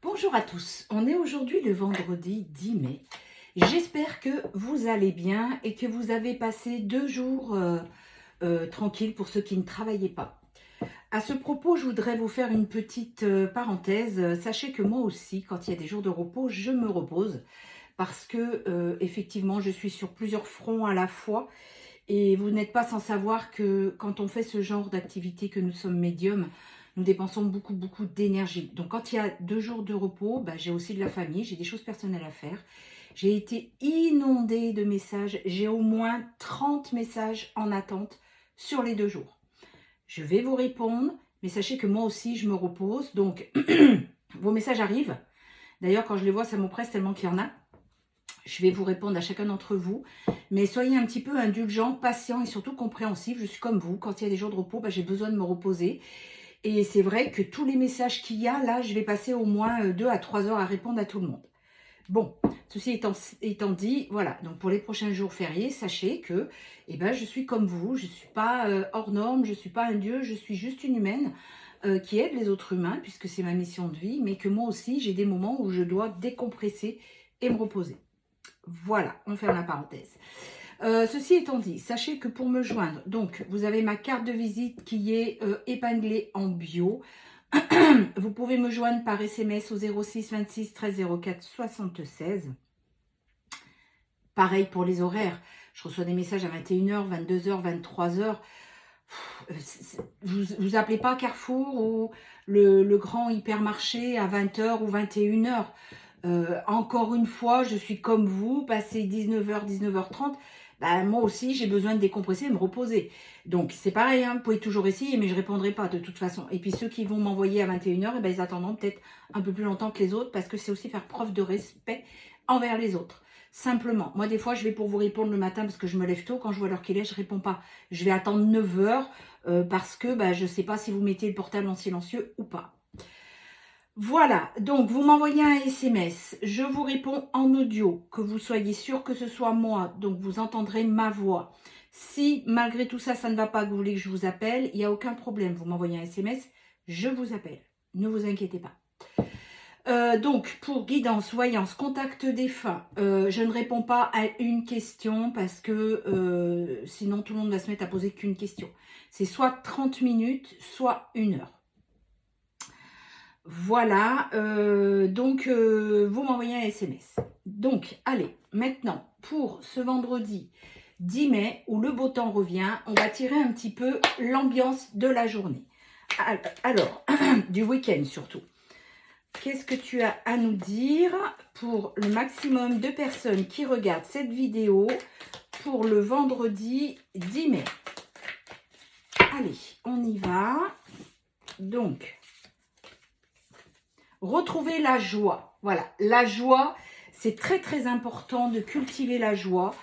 Bonjour à tous, on est aujourd'hui le vendredi 10 mai. J'espère que vous allez bien et que vous avez passé 2 jours tranquilles pour ceux qui ne travaillaient pas. À ce propos, je voudrais vous faire une petite parenthèse. Sachez que moi aussi, quand il y a des jours de repos, je me repose parce que effectivement, je suis sur plusieurs fronts à la fois et vous n'êtes pas sans savoir que quand on fait ce genre d'activité, que nous sommes médiums, nous dépensons beaucoup d'énergie. Donc quand il y a 2 jours de repos, j'ai aussi de la famille, j'ai des choses personnelles à faire. J'ai été inondée de messages, j'ai au moins 30 messages en attente sur les 2 jours. Je vais vous répondre, mais sachez que moi aussi je me repose, donc vos messages arrivent. D'ailleurs quand je les vois ça m'oppresse tellement qu'il y en a. Je vais vous répondre à chacun d'entre vous, mais soyez un petit peu indulgents, patients et surtout compréhensifs. Je suis comme vous, quand il y a des jours de repos, j'ai besoin de me reposer. Et c'est vrai que tous les messages qu'il y a, là, je vais passer au moins 2 à 3 heures à répondre à tout le monde. Bon, ceci étant dit, voilà, donc pour les prochains jours fériés, sachez que je suis comme vous, je ne suis pas hors norme, je ne suis pas un dieu, je suis juste une humaine qui aide les autres humains, puisque c'est ma mission de vie, mais que moi aussi, j'ai des moments où je dois décompresser et me reposer. Voilà, on ferme la parenthèse. Ceci étant dit, sachez que pour me joindre, donc vous avez ma carte de visite qui est épinglée en bio. Vous pouvez me joindre par SMS au 06 26 13 04 76. Pareil pour les horaires. Je reçois des messages à 21h, 22h, 23h. Vous appelez pas Carrefour ou le grand hypermarché à 20h ou 21h. Encore une fois, je suis comme vous, passé 19h, 19h30, moi aussi j'ai besoin de décompresser et me reposer. Donc c'est pareil, vous pouvez toujours essayer, mais je ne répondrai pas de toute façon. Et puis ceux qui vont m'envoyer à 21h, ils attendront peut-être un peu plus longtemps que les autres, parce que c'est aussi faire preuve de respect envers les autres. Simplement, moi des fois je vais pour vous répondre le matin parce que je me lève tôt, quand je vois l'heure qu'il est, je ne réponds pas. Je vais attendre 9h parce que je ne sais pas si vous mettez le portable en silencieux ou pas. Voilà, donc vous m'envoyez un SMS, je vous réponds en audio, que vous soyez sûr que ce soit moi, donc vous entendrez ma voix. Si malgré tout ça, ça ne va pas, que vous voulez que je vous appelle, il n'y a aucun problème, vous m'envoyez un SMS, je vous appelle, ne vous inquiétez pas. Donc pour guidance, voyance, contact défunt, je ne réponds pas à une question parce que sinon tout le monde va se mettre à poser qu'une question. C'est soit 30 minutes, soit 1 heure. Voilà, vous m'envoyez un SMS. Donc, allez, maintenant, pour ce vendredi 10 mai, où le beau temps revient, on va tirer un petit peu l'ambiance de la journée. Alors, du week-end surtout. Qu'est-ce que tu as à nous dire pour le maximum de personnes qui regardent cette vidéo pour le vendredi 10 mai? Allez, on y va. Donc, retrouver la joie. Voilà, la joie, c'est très important de cultiver la joie.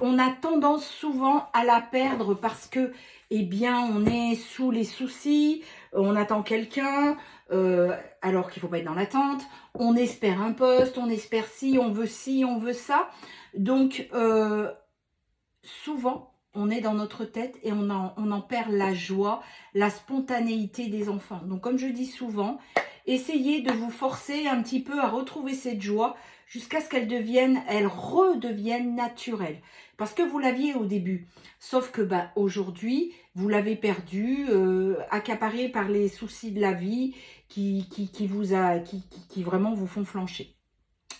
On a tendance souvent à la perdre parce que, on est sous les soucis, on attend quelqu'un, alors qu'il ne faut pas être dans l'attente, on espère un poste, on espère ci, on veut ça. Donc, souvent, on est dans notre tête et on en perd la joie, la spontanéité des enfants. Donc, comme je dis souvent, essayez de vous forcer un petit peu à retrouver cette joie jusqu'à ce elle redevienne naturelle. Parce que vous l'aviez au début. Sauf que aujourd'hui, vous l'avez perdue, accaparée par les soucis de la vie qui vraiment vous font flancher.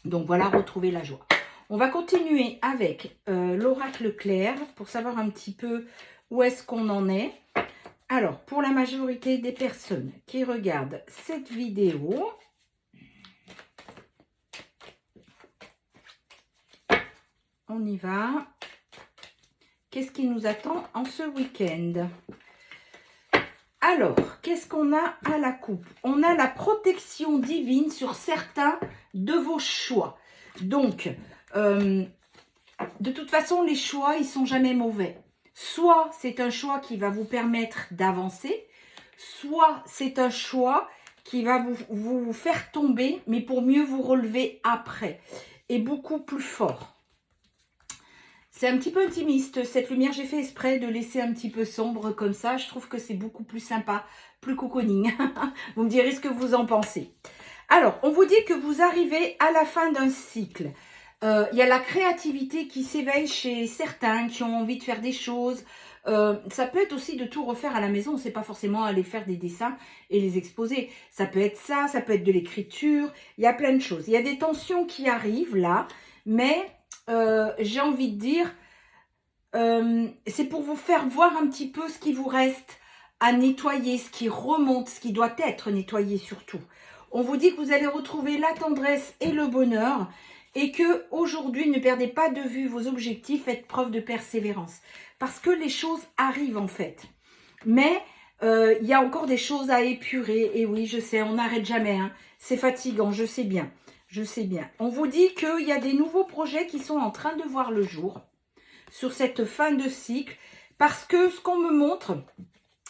Donc voilà, retrouvez la joie. On va continuer avec l'oracle clair pour savoir un petit peu où est-ce qu'on en est. Alors, pour la majorité des personnes qui regardent cette vidéo, on y va. Qu'est-ce qui nous attend en ce week-end? Alors, qu'est-ce qu'on a à la coupe? On a la protection divine sur certains de vos choix. Donc, de toute façon, les choix, ils sont jamais mauvais. Soit c'est un choix qui va vous permettre d'avancer, soit c'est un choix qui va vous faire tomber, mais pour mieux vous relever après, et beaucoup plus fort. C'est un petit peu intimiste, cette lumière, j'ai fait exprès de laisser un petit peu sombre comme ça, je trouve que c'est beaucoup plus sympa, plus cocooning. Vous me direz ce que vous en pensez. Alors, on vous dit que vous arrivez à la fin d'un cycle. Il y a la créativité qui s'éveille chez certains qui ont envie de faire des choses. Ça peut être aussi de tout refaire à la maison. C'est pas forcément aller faire des dessins et les exposer. Ça peut être ça peut être de l'écriture. Il y a plein de choses. Il y a des tensions qui arrivent là, mais j'ai envie de dire, c'est pour vous faire voir un petit peu ce qui vous reste à nettoyer, ce qui remonte, ce qui doit être nettoyé surtout. On vous dit que vous allez retrouver la tendresse et le bonheur et que aujourd'hui ne perdez pas de vue vos objectifs, faites preuve de persévérance parce que les choses arrivent en fait. Mais il y a encore des choses à épurer et oui, je sais, on n'arrête jamais, hein. C'est fatigant, je sais bien, je sais bien. On vous dit qu'il y a des nouveaux projets qui sont en train de voir le jour sur cette fin de cycle parce que ce qu'on me montre,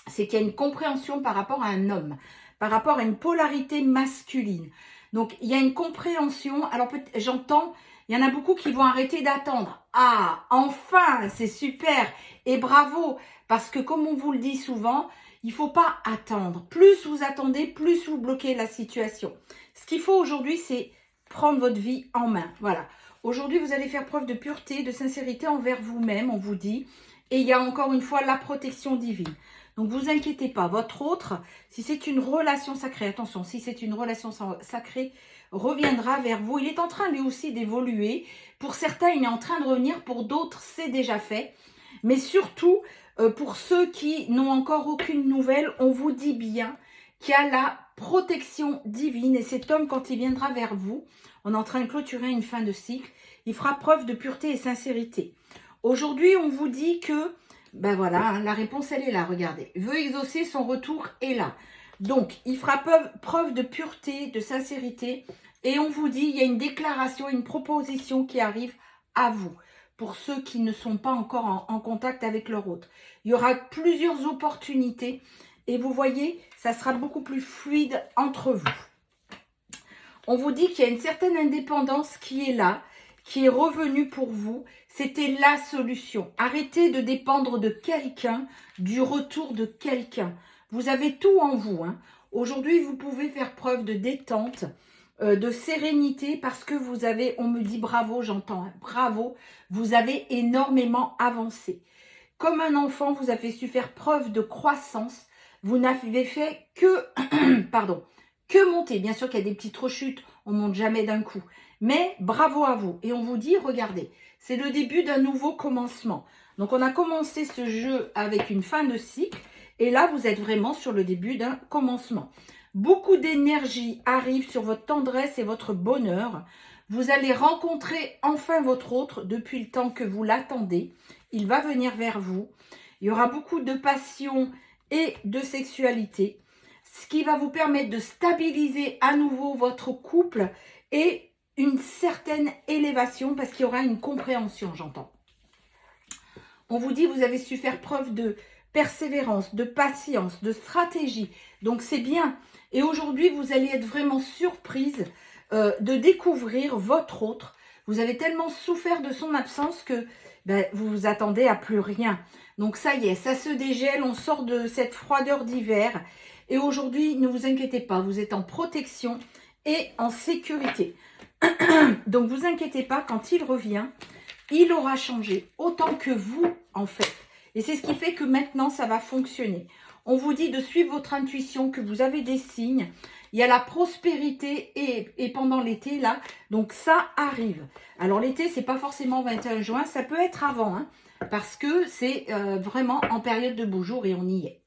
c'est qu'il y a une compréhension par rapport à un homme, par rapport à une polarité masculine. Donc, il y a une compréhension. Alors, j'entends, il y en a beaucoup qui vont arrêter d'attendre. Ah, enfin, c'est super et bravo. Parce que, comme on vous le dit souvent, il ne faut pas attendre. Plus vous attendez, plus vous bloquez la situation. Ce qu'il faut aujourd'hui, c'est prendre votre vie en main. Voilà. Aujourd'hui, vous allez faire preuve de pureté, de sincérité envers vous-même, on vous dit. Et il y a encore une fois la protection divine. Donc, vous inquiétez pas. Votre autre, si c'est une relation sacrée, attention, si c'est une relation sacrée, reviendra vers vous. Il est en train lui aussi d'évoluer. Pour certains, il est en train de revenir. Pour d'autres, c'est déjà fait. Mais surtout, pour ceux qui n'ont encore aucune nouvelle, on vous dit bien qu'il y a la protection divine. Et cet homme, quand il viendra vers vous, on est en train de clôturer une fin de cycle, il fera preuve de pureté et sincérité. Aujourd'hui, on vous dit que, ben voilà, hein, la réponse, elle est là, regardez. Veut exaucer, son retour est là. Donc, il fera preuve de pureté, de sincérité. Et on vous dit, il y a une déclaration, une proposition qui arrive à vous. Pour ceux qui ne sont pas encore en contact avec leur autre. Il y aura plusieurs opportunités. Et vous voyez, ça sera beaucoup plus fluide entre vous. On vous dit qu'il y a une certaine indépendance qui est là, qui est revenue pour vous. C'était la solution. Arrêtez de dépendre de quelqu'un, du retour de quelqu'un. Vous avez tout en vous, hein. Aujourd'hui, vous pouvez faire preuve de détente, de sérénité parce que vous avez, on me dit bravo, j'entends, hein, bravo, vous avez énormément avancé. Comme un enfant, vous avez su faire preuve de croissance. Vous n'avez fait que, pardon, que monter. Bien sûr qu'il y a des petites rechutes, on ne monte jamais d'un coup. Mais bravo à vous. Et on vous dit, regardez, c'est le début d'un nouveau commencement. Donc, on a commencé ce jeu avec une fin de cycle. Et là, vous êtes vraiment sur le début d'un commencement. Beaucoup d'énergie arrive sur votre tendresse et votre bonheur. Vous allez rencontrer enfin votre autre depuis le temps que vous l'attendez. Il va venir vers vous. Il y aura beaucoup de passion et de sexualité. Ce qui va vous permettre de stabiliser à nouveau votre couple et une certaine élévation parce qu'il y aura une compréhension, j'entends. On vous dit, vous avez su faire preuve de persévérance, de patience, de stratégie. Donc, c'est bien. Et aujourd'hui, vous allez être vraiment surprise de découvrir votre autre. Vous avez tellement souffert de son absence que vous vous attendez à plus rien. Donc, ça y est, ça se dégèle. On sort de cette froideur d'hiver. Et aujourd'hui, ne vous inquiétez pas, vous êtes en protection et en sécurité. Donc, vous inquiétez pas, quand il revient, il aura changé autant que vous, en fait. Et c'est ce qui fait que maintenant, ça va fonctionner. On vous dit de suivre votre intuition, que vous avez des signes. Il y a la prospérité et pendant l'été, là, donc ça arrive. Alors, l'été, c'est pas forcément 21 juin, ça peut être avant, hein, parce que c'est vraiment en période de beau jour et on y est.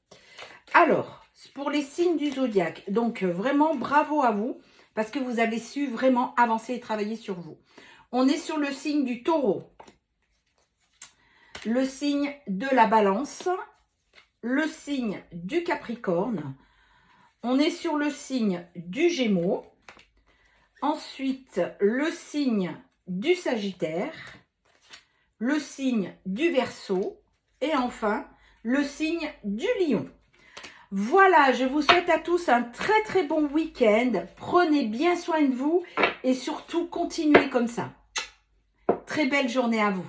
Alors, pour les signes du zodiaque, donc vraiment bravo à vous, parce que vous avez su vraiment avancer et travailler sur vous. On est sur le signe du taureau, le signe de la balance, le signe du capricorne, on est sur le signe du gémeaux, ensuite le signe du sagittaire, le signe du verseau et enfin le signe du lion. Voilà, je vous souhaite à tous un très très bon week-end. Prenez bien soin de vous et surtout continuez comme ça. Très belle journée à vous.